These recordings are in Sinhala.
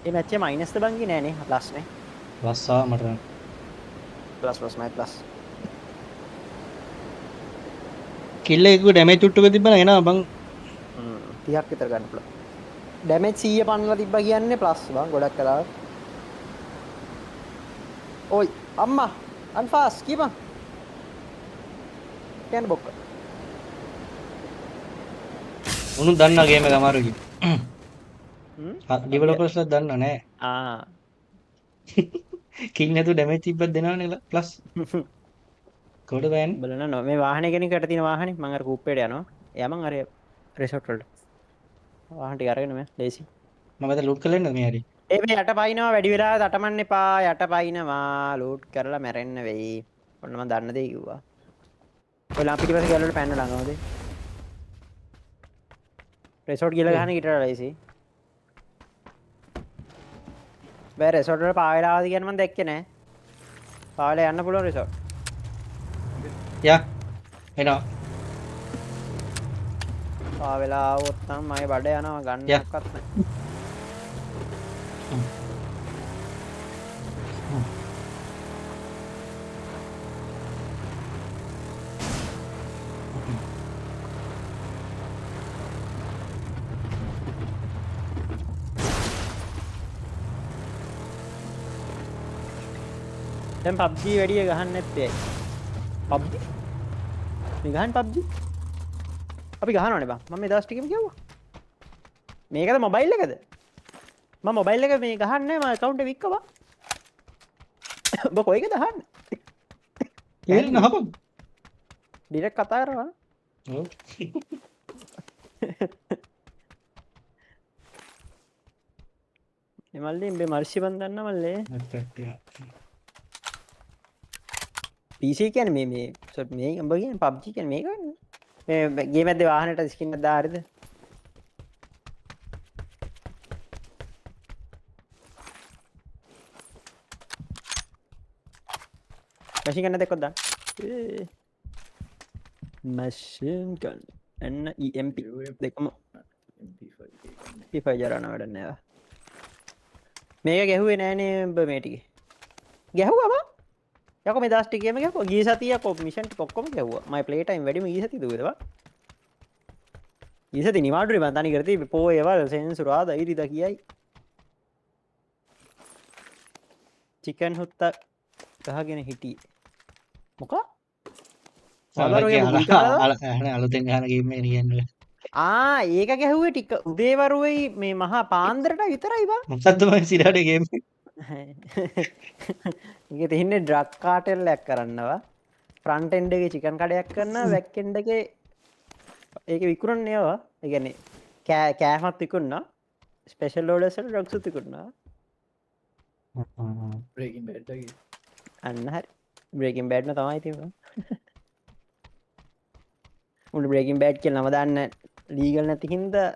ඒ මැච් එක මයිනස් ද බංගි නෑනේ ප්ලස් නේ. ප්ලස් ආවා මට. ප්ලස් මයි ප්ලස්. කිල්ල එක ඩැමේජ් චුට්ටුක තිබ්බන එනවා බං. 30ක් විතර ගන්න පුළුවන්. ඩැමේජ් 100 පන්නලා තිබ්බා කියන්නේ ප්ලස් බං ගොඩක් කලාව. ඔයි අම්මා අන්ෆාස් කීපන්. කියන්න බොක්ක. උණු දන්නා ගේම එක අමාරුයි කියලා. අපි ඩෙවලොපර්ස්ලා දන්නා නෑ. කිල් නැතුව ඩැමේජ් තිබ්බත් දෙනවනේ ප්ලස්. කොහොමද බෑන්නේ? බලන්න නෝ මේ වාහනේ කෙනෙක්ට තියෙන වාහනේ මම අර කූප්පේට යනවා. එයා මං අර රිසෝට් වලට. වාහන ටික අරගෙන මම ලේසි. මම දැන් ලූට් කරලා එන්නද මේ හරි? ඒ මේ යට පයින්නවා වැඩි වෙලා තටමන්න එපා යට පයින්නවා ලූට් කරලා මැරෙන්න වෙයි. ඔන්න මම දන්න දේ කිව්වා. ඔය ලාම් පිටිපස්සේ ගෑල් වලට පැන්න ළඟවද? රිසෝට් ගිහලා ගහන ඊට ලේසි. බෑ රිසෝට් වල පාවෙලා ආවද කියන්නේ මම දැක්කේ නෑ. පාවෙලා යන්න පුළුවන් රිසෝට්. යා එනවා. පාවෙලා ආවොත් නම් මගේ බඩ යනවා ගන්න යා. මොකක්වත් නෑ. දැන් PUBG වැඩිය ගහන්න නැත්තේ ඇයි? PUBG? මේ ගහන්න PUBG? අපි ගහනවනේ බං. මම මේ දවස් ටිකෙම කිව්වා. මේකද මොබයිල් එකද? මම මොබයිල් එක මේ ගහන්නේ මම account එක වික්කවා. ඔබ කොයිකද අහන්නේ? ඒක නහපන්. ඩිරෙක්ට් කතා කරනවා. ඔව්. මේ මල්ලි මේ මර්ෂි බන්දන්න මල්ලේ. PC කියන්නේ මේ උඹ කියන්නේ PUBG කියන්නේ මේක නේ. මේ ගේම් එකේ වාහනේට ස්කින් එකක් දාහරිද? මැෂින් ගන්න දෙකක් දාන්න. මැෂින් ගන්න. EMP දෙකම MP5 ජරාන වැඩ නෑ. මේක ගැහුවේ නෑනේ උඹ මේ ටිකේ. ගැහුවා බං? යකෝ මේ දවස් ටිකේම ගැහුවා. ගිය සතියක් මිෂන් ටික ඔක්කොම ගැහුවා. මගේ ප්ලේ ටයිම් වැඩිම ගිය සතිය දුවේද බං? ගිය සතිය නිමාඩුවේ මං තනි කරති පොයේවල් සෙන්සුරාදා ඉරිදා කියයි. චිකන් හුත්ත ගහගෙන හිටියේ. මොකක්? අලුතෙන් ගහන ගේම් එක කියන්නේ. ඒක ගැහුවේ ටික උදේවරුවයි මේ මහා පාන්දරට විතරයි බං. මොකද්ද මම සිරාට ගේම් එක? ඒක තින්නේ ඩ්‍රග් කාටෙල් එකක් කරන්නවා. ෆ්‍රන්ට් එන්ඩ් එකේ චිකන් කඩයක් කරනවා බැක් එන්ඩ් එකේ ඒක විකුණන්නේ ඒවා. ඒ කියන්නේ කෑමත් විකුණනවා. ස්පෙෂල් ඕඩර්ස් වල ඩ්‍රග්ස් උත් විකුණනවා. බ්‍රේකින් බෑඩ් වගේ. අන්න හරි. බ්‍රේකින් බෑඩ් න තමයි තියෙන්නේ. උන් බ්‍රේකින් බෑඩ් කියලා නම දාන්න ලීගල් නැති හින්දා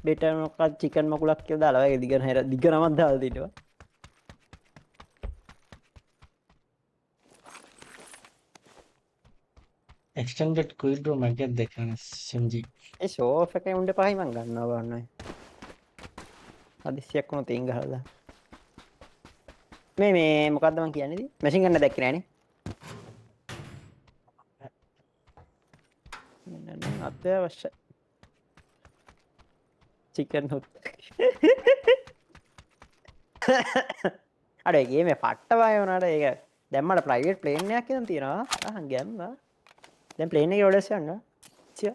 බෙටර් මොකක්ද චිකන් මකුලක් කියලා දාලා වගේ දිග නමක් දාලා තියෙනවා. extended coil room එකක් දෙකන SMG. ඒ ෂෝ ඔෆ් එකේ උන්ට පහයි මං ගන්නවා ගන්නයි. හදිස්සියක් වුණොත් තෙන් ගහලා. මේ මොකද්ද මං කියන්නේ? මැෂින් ගන්න දැක්කේ නෑනේ. මෙන්න අත්‍යවශ්‍ය චිකන් හොත්. අර ගේමේ පට්ට බය වුණාට ඒක දැම්මට ප්‍රයිවට් ප්ලේන් එකක් ඉදන් තියෙනවා. අහන් ගැම්මා. දැන් ප්ලේන් එකේ ඔඩස් යන්න. චිය.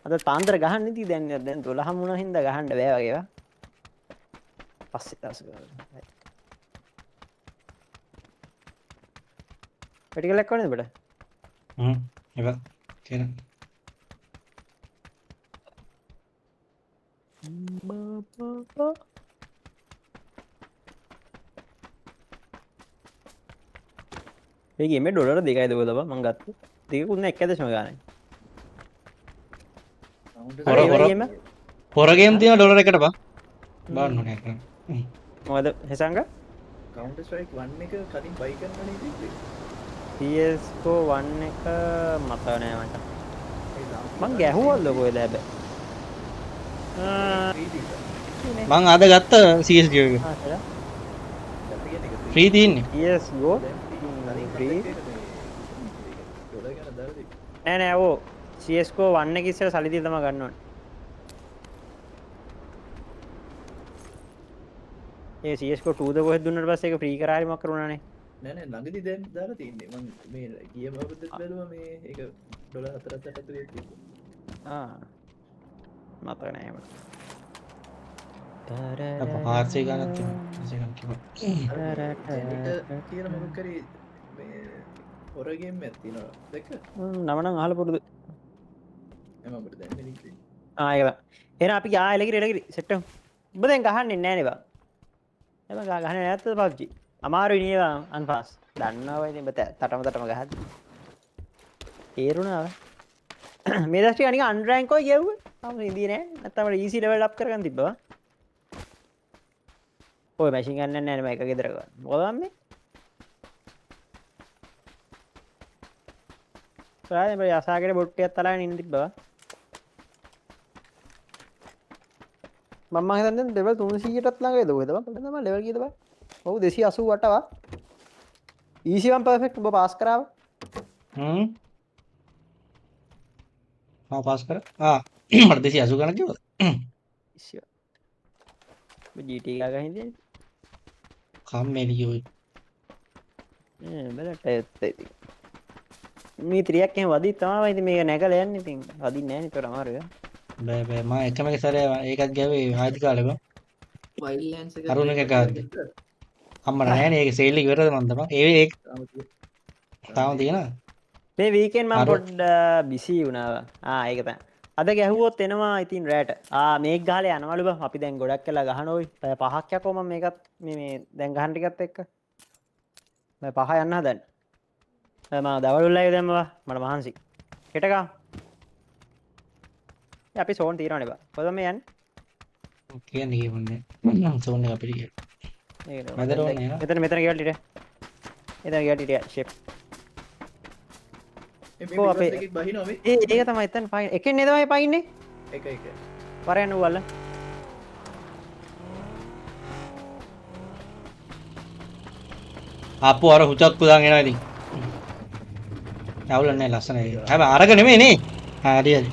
අද පාන්දර ගහන්න ඉති දැන් 12 වුණා හින්දා ගහන්න බෑ වගේ ඒවා. පස්සේ දවස් ගන්න. පැටිකලක් කොහෙද බඩ? ඒක කියන ඒ ගේමේ ඩොලර් 2යි දුවද බං මං ගත්තා. දෙකකුත් නෑ 1.0 ගානේ. හොර ගේම් තියෙන ඩොලර් එකට බං. බලන්න ඕනේ ඒක. මොකද හෙසංග? කවුන්ටර් ස්ට්‍රයික් 1 එක කලින් බයි කරනවනේ ඉතින්. PS4 1 එක මතක නෑ මට. මං ගැහුවල්ද කොහෙද හැබැයි. මං අද ගත්ත CSGO එක ෆ්‍රී තියෙන්නේ yes go free නෑ නෑ ඕ CS:GO 1 එක ඉස්සර සල්ලි දීලා තමයි ගන්න ඕනේ ඒ CS:GO 2 ද කොහෙද දුන්නාට පස්සේ ඒක ෆ්‍රී කරා හරි මොකක් කරුණානේ නෑ නෑ ළඟදි දැන් දාලා තින්නේ මම මේ ගිය අවුරුද්දත් බැලුවා මේ ඒක $4.8 ඇතුලේ තිබ්බා මතක නෑ මට අප පාර්සය ගන්නත් කියන මොකක් කරේ මේ හොරගේම් ඇත්තිනවා දැක්ක නමනම් අහලා පුරුදු එම අපිට දැන් ලින්ක් එක ඒක එහෙනම් අපි ආයෙ එලකිරි සෙට් එක ඔබ දැන් ගහන්නේ නැහැ නේ බා එම ගහන්නේ නැත්තද PUBG අමාරුයි නේ බා අන්පාස් දන්නවා ඉතින් ඔබ තටම ගහද්දි තේරුණාව මේ දස්ටි අනික අන්රෑන්ක් ඔය ගෙව්වේ තාම ඉඳී නෑ නැත්තම් අපිට ඊසි ලෙවල් අප් කරගන්න තිබ්බා ඔය මැෂින් ගන්න නැහැ නේ මම එක ගෙදර ගන්න මොකද මේ සාරේ මම යසාගෙන බොට්ටියක් තලාගෙන ඉන්න තිබ්බා මම හිතන්නේ ලෙවල් 300ටත් ළඟ වේද ඔයද මම තමයි ලෙවල් කීයද බා ඔව් 288 වා ඊසි වන් පර්ෆෙක්ට් ඔබ පාස් කරාව පාස් කර මට 280 ගණන් කිව්වද ඉස්සෙ GT එකක් ගහින්ද කම්මැලියෝ බලට ඇත්ත මේ 3ක් එහෙම වදිත් තමයි ඉතින් මේක නැගලා යන්නේ ඉතින් වදින්නේ නැහැ නේ ඒතර අමාරුයි බෑ බෑ මම එකම එක සැරේ ඒකත් ගැවේ ආදි කාලෙම වයිල්ඩ්ලෑන්ඩ්ස් එක අරුණ එක ගාද්දි අම්මට නෑනේ ඒක සේල් එක ඉවරද මන්ද මම ඒක තාම තියෙනවද මේ වීකෙන්ඩ් මම පොඩ්ඩ බිසි වුණා ඒක තමයි අද ගැහුවොත් එනවා ඉතින් රැට මේක ගහලා යනවලු බං අපි දැන් ගොඩක් වෙලා ගහන ඔයි පැය 5ක් යකෝ මම මේකත් මේ දැන් ගහන ටිකත් එක්ක මම 5 යන්න හදන්නේ මම දවල්වලයි දැම්මවා මට මහන්සි හෙට ගා අපි සෝන් తీරවනේ බා කොහොමද මේ යන්නේ කියන්නේ කියමුන්නේ සෝන් එක අපිට කියන්න ඒක මැදට ඕනේ නේද මෙතන ගෙවල් ටික එතන ගෙවල් ටික ෂේප් මේ අපේ එකක් බහිනවා මේ ඒක තමයි එතන පයින් එකෙන් නේද මම පයින්නේ එක පරයන් උවල ආපු අර හුචක්කු දාන් එනවා ඉතින් අවුල නැහැ ලස්සනයි හැබැයි අරක නෙමෙයි නේ හරි හරි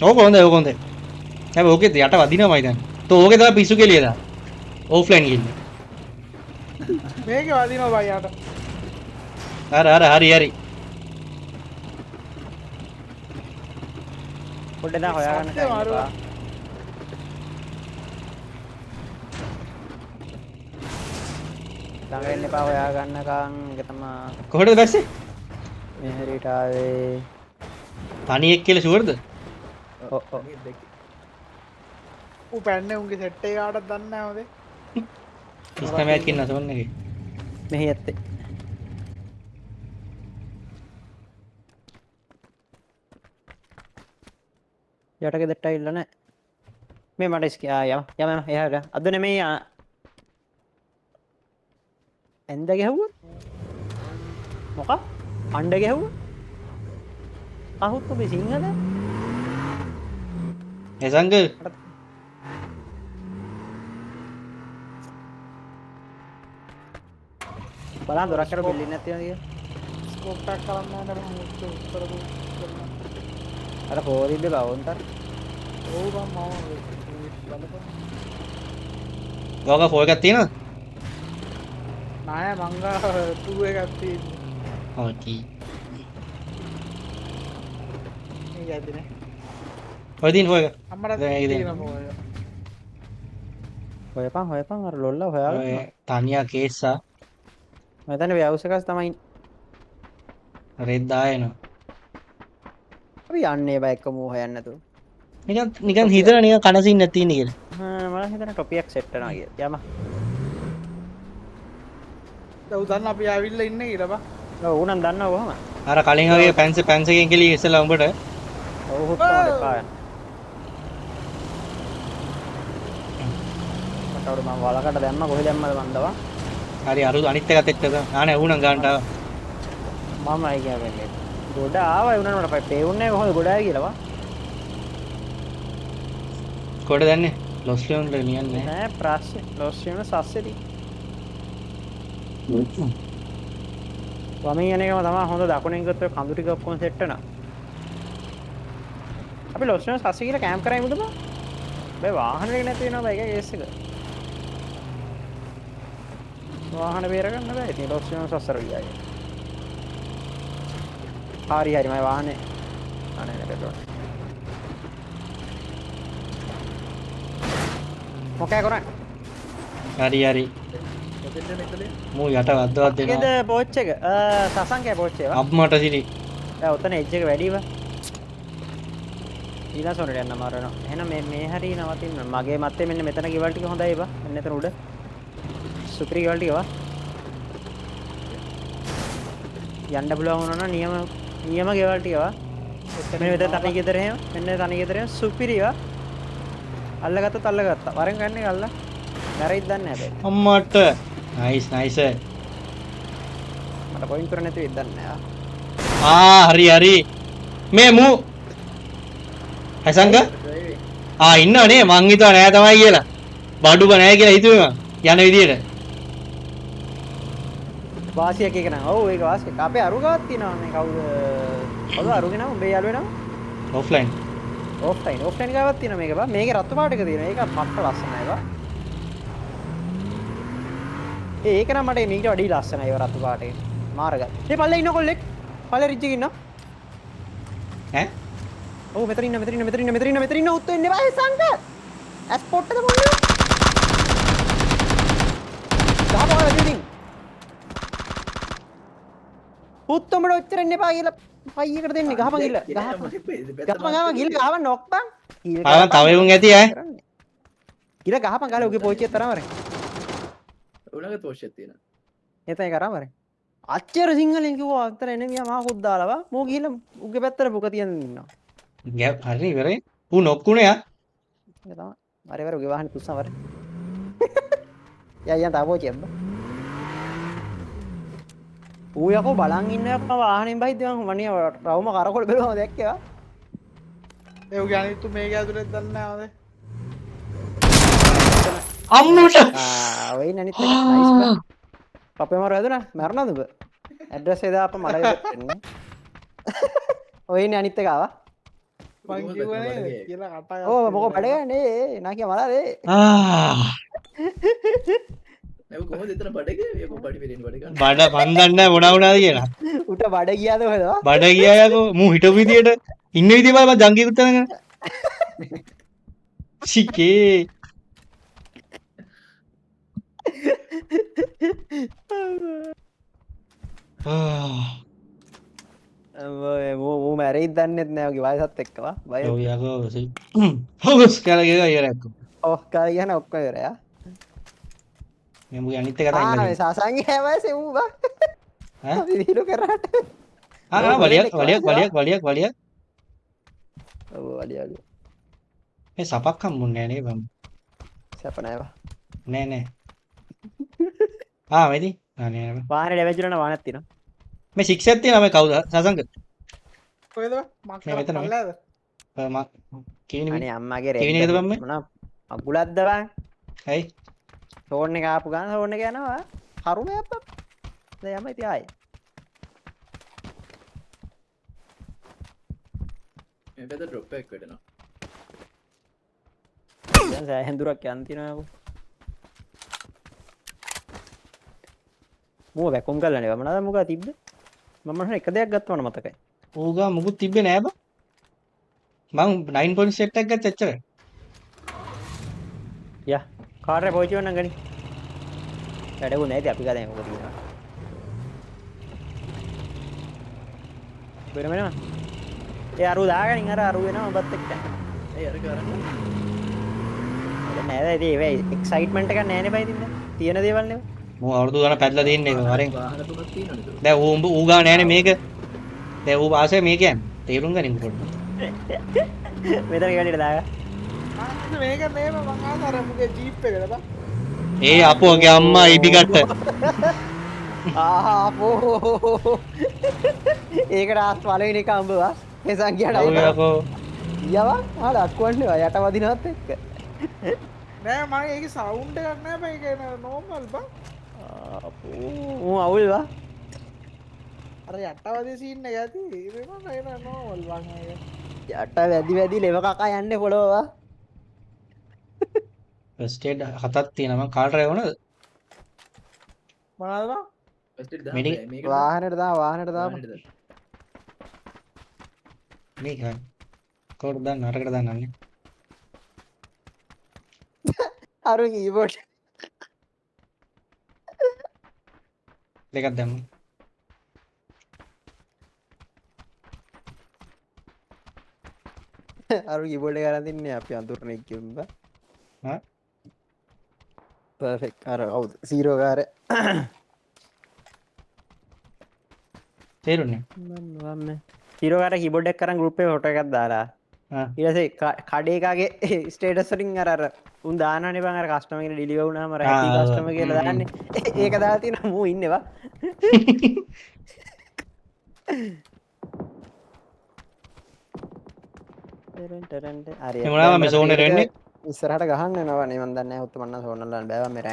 ඕක හොඳයි හැබැයි ඕකේ යට වදිනවමයි දැන් තෝ ඕකේ තමයි පිස්සු කෙලිය දා ඕෆ්ලයින් ගිහින් මේකේ වදිනවා බයි යට හරි පොඩ්ඩක් දා හොයාගන්න සත්‍ය මාරුවා. ළඟ එන්න එපා හොයාගන්නකම් ඒක තමයි කොහෙටද බැස්සේ මෙහෙරිට ආවේ තනියෙක් කියලා ෂුවර්ද ඌ පැන්නේ උන්ගේ සෙට් එක කාටවත් දන්නේ නැහැ හොදේ සිස්ටමයක් ඉන්න සෝන් එකේ මෙහි ඇත්තේ යට ගෙදරට ඇවිල්ලා නැහැ මේ මට යම එහාට අද නෙමෙයි ඇඳ ගැහුවා මොකක් අණ්ඩ ගැහුවා අහුත් ඔබේ සිංහල එසංග බලන්න දොරක් කර බෙල්ලෙන්නේ නැති නේද ස්කෝප් ටැක් කරන්න නැහැ මම උත්තර දුන්නා අර පොරිද්ද බවුන්ටර් ඔව් මම බලපන් ගෝග ෆෝල් එකක් තියෙනවද නෑ මංගා 2 එකක් තියෙන්නේ ඕකී මේක ඇද්දනේ ඔය දින ෆෝල් එක අම්මට දැන් ඒක තියෙන පොය හොයපන් අර ලොල්ලා හොයාගන්න ඔය තනියා කේස්සා මම හිතන්නේ ව්‍යවස් එකස් තමයි රෙද් දායනවා අපි යන්නේ බෑ එක්කම හොයන්න නැතුව නිකන් හිතන නිකන් කනසින් නැති ඉන්නේ කියලා මම හිතන්නේ ටොපියක් සෙට් කරනවා කියලා යම දැන් උදන්න අපි ආවිල්ලා ඉන්නේ කියලා බා ඔව් උනම් දන්නව කොහම අර කලින් වගේ පැන්සකෙන් කෙලිය ඉස්සලා උඹට ඔව් හොත්තම එපා මට උඩ මම වලකට දැම්ම කොහෙද දැම්මද මන්දවා හරි අරු අනිත් එකත් එක්ක ආනේ වුණා ගන්නට මම අය කියන්නේ ගොඩ ආවා උනන මට පේුන්නේ කොහොමද ගොඩ ආවේ කියලා වා කොට දන්නේ ලොස් ලියොන්ට නියන්නේ නෑ ප්‍රශ්න ලොස් වෙන සස්සෙදී වමින් යන එකම තමයි හොඳ දකුණෙන් ගත්තොත් කඳු ටික ඔක්කොම සෙට් වෙනවා. අපි ලොස් වෙන සස්සේ කියලා කැම්ප් කරා ඉමුද බං? බෑ වාහන එක නැති වෙනවා බෑ ඒක කේස් එක. වාහන බේර ගන්න බෑ. ඉතින් ලොස් වෙන සස්සර ගියා. හරි හරි මම වාහනේ අනේ නේද. මොකෑ කරන්නේ? හරි හරි මොකෙන්ද මෙතන මූ යට වද්දවත් දෙනවා ඒකද පෝච් එක සසංකේ පෝච් එක. අප්මට සිරි දැන් උතන එජ් එක වැඩිව. ඊළඟ සොරට යන්න මාරනවා. එහෙනම් මේ හරි නවතින්න. මගේ මත්තේ මෙන්න මෙතන ගෙවල් ටික හොඳයි බා. මෙන්න එතන උඩ. සුපිරි ගෙවල් ටික වා. යන්න පුළුවන් වුණා නම් නියම ගෙවල් ටික වා. මෙන්න මෙතන තනි ගෙදර එහෙම. මෙන්න තනි ගෙදර එහෙම සුපිරි වා. අල්ලගත්තා. වරෙන් ගන්න එක අල්ල. නැරෙයිද දන්නේ නැහැ හැබැයි. අම්මට නයිස් නයිස් මට පොයින්ට් කරන්න නැති වෙද්ද දන්නේ නැහැ. හරි හරි මේ මූ හැසංග ඉන්නවනේ මං හිතුවා නෑ තමයි කියලා බඩුක නෑ කියලා හිතුවේ මං යන විදියට වාසියක් එක නං. ඔව් ඒක වාසියක්. අපේ අරුගාවක් තියෙනවා මේ කවුද? කවුද අරුගේ නම? උඹේ යාළුවේ නම? ඔෆ්ලයින් ඔෆ්ලයින් ගාවක් තියෙනවා මේක බා. මේකේ රතු පාටක තියෙනවා. ඒක මක්ක ලස්සනයි බා. ඒක නම් මට මේකට වඩා ලස්සනයි ඒ රතු පාටේ. මාරගත්. මේ පල්ලේ ඉන්න කොල්ලෙක්. පල්ලේ රිජ් එකේ ඉන්න. ඈ ඔව් මෙතන ඉන්න උත්තු එන්න එපා සංක. ඇස්පෝට් එක මොන්නේ? ගහපන් වැඩිමින්. උත්තුමඩ ඔච්චර එන්න එපා කියලා පයියකට දෙන්නේ ගහපන් ගිල්ල. ගහපන් ගිල්ල නොක් බං. තව එවුන් ඇති ඈ ගිල්ල ගහපන් ගාලා උගේ පොයිච්චිය තරම වරේ. උලඟ තෝෂ්‍යයක් තියෙනවා. එතන කරා වරේ. අච්චර සිංහලෙන් කිව්වා අතර එනමියා මාකුත් දාලා මෝ ගිහලා උගේ පැත්තට පුක තියන් ඉන්නවා. ගැප් හරි ඉවරයි ඌ නොක්කුනේ යා ඒක තමයි. වරේ වරේ උගේ වාහනේ පුස්සන් වරේ. යයන් තාපෝ චෙම්බ. ඌ යකෝ බලන් ඉන්නකො වාහනේ බහිද්ද මම වණිය රවුම කරකොල බැලුවම දැක්කේ. ඒ උගේ අනිත්තු මේක ඇතුලේ දන්නේ නැහැ අම්මට ඔය නනිත් එක නයිස් බා. අපේ මර වැදුනා මරනද ඔබ? ඇඩ්‍රස් එක දාපන් මල දෙන්න. ඔය ඉන්නේ අනිත් එක ආවා. මං කිව්වනේ කියලා කතා ඕ මොකෝ බඩගන්නේ නාකිය මලාදේ. ඒක කොහොමද එතන බඩගේ? ඒක බඩි වෙලෙන් බඩ ගන්න. බඩ පන්දන්න මොනා වුණාද කියලා උට බඩ ගියාද ඔයද? බඩ ගියා යකෝ මූ හිටපු විදියට ඉන්න විදිය බලපන් ජංගී උත්තනගෙන සිකේ මූ මැරෙයිද දන්නෙත් නෑ ඔගේ වයසත් එක්කවා. බය. ඔව් යකෝ හොගස් කියලා ගියා ඉවරයක් ඔව් කාලේ යන ඔක්කොම ඉවරයා. මේ මුගේ අනිත් එක තමයි මේ සාසංගේ හැවයිසේ ඌ බා. ඈ අපි විහිළු කරාට. වලියක් ඔව් වලිය. මේ සපක් හම්බුන්නේ නෑ නේ බම් සැප නෑවා. නෑ මෙදි නෑ වාහනේ ඩැමේජ් වුණා වාහනක් තියෙනවා. මේ 6 එකක් තියෙනවා මේ කවුද සසංග කොහෙද මක් මේ මෙතන මේ. කරලාද මම කියන්නේ අනේ අම්මාගේ කෙවින එකද බම් මේ? මොනා අගුලක්ද බං? ඇයි ෆෝන් එක ආපු ගාන ෆෝන් එක යනවා. කරුමේ අප්පා. දැන් යම ඉතින් ආයේ. මේ පැත්ත ඩ්‍රොප් එකක් වෙනවා. දැන් සෑහෙන දුරක් යන්න තියෙනවා යකෝ. මෝ වැකුම් කරලා නේ මම නේද මොකද තිබ්බේ? මම නම් එක දෙයක් ගත්තා මට මතකයි. ඕගා මුකුත් තිබ්බේ නෑ බං මං 9 පොයින්ට් සෙට් එකක් ගත්ත එච්චරයි යා කාර්ය පොයිචි වන්න ගනි. වැඩකුත් නැති අපි ගානේ මොකද තියෙනවා. වෙනම ඒ අරු දාගෙන අර අරු වෙනවා ඔබත් එක්ක. ඒ අර කරන්නේ. නෑ ඒ එක්සයිට්මන්ට් එකක් නෑනේ බයි තින්නේ. තියෙන දේවල් නෙවෙයි. මෝ අවුරුදු ගාන පැදලා තින්නේ වරෙන් වාහන තුනක් තියෙනවනේ. දැන් ඌ ගා නෑනේ මේක දැන් ඌ ආසය මේක යන්නේ තේරුම් ගනිමු පොඩ්ඩක් මෙතන ගණිට දාගා. මේක නේම මං ආසාර මුගේ ජීප් එකට බා ඒ අපෝගේ අම්මා ඉබිකට ආපෝ ඒකට ආස් පළවෙනි එක අඹවා මේ සංඛ්‍යාවට ඔව් යකෝ යවා ආලා අක්කවන්නේ යට වදිනවත් එක්ක නෑ මගේ ඒක සවුන්ඩ කරන්න බැයි කියන නෝමල් බා ඌ අවුල්වා අර යට්ටවද සින්න ඇති එන නෝවල් වගේ යට වැදි වැදි ලෙව කකා යන්න පොළොවා ෆස්ට් එඩ් හතක් තියෙනවා මං කාටරේ වුණාද මොනවද ෆස්ට් එඩ් දාන්න මෙඩි- බෑ. මේක වාහනට වාහනට දාපන් වාහනේට දාන්න. මේක කවුරුද දාන්න අරකට දාන්නන්නේ අරු කීබෝඩ් දෙකක් දැම්ම අරු කිබෝඩ් කරන් තින්නේ අපි අඳුරන එක්කම්බ හා පර්ෆෙක්ට් අර කවුද සීරෝ කාර තේරුණේ සීරෝකාර කිබෝඩ් එක් කරන් ගෲප් එකේ ෆොටෝ එකක් දාලා ආ ඊට පස්සේ කඩේ එකාගේ ස්ටේටස් වලින් අර උන් දානවනේ බං අර කස්ටමර් කෙනෙක් ඩිලිවර් වුණාම අර හැපි ආ, කස්ටමර් කියලා දාන්නේ ඒක දාලා තියෙනවා මූ ඉන්නේවා මේ මොනවාද මේ සෝනේ රෙන්නේ ඉස්සරහට ගහන්න යනවා නේ මන් දන්නේ නැහැ උත්තු මන්න සෝනල්ලන් බෑවා මේ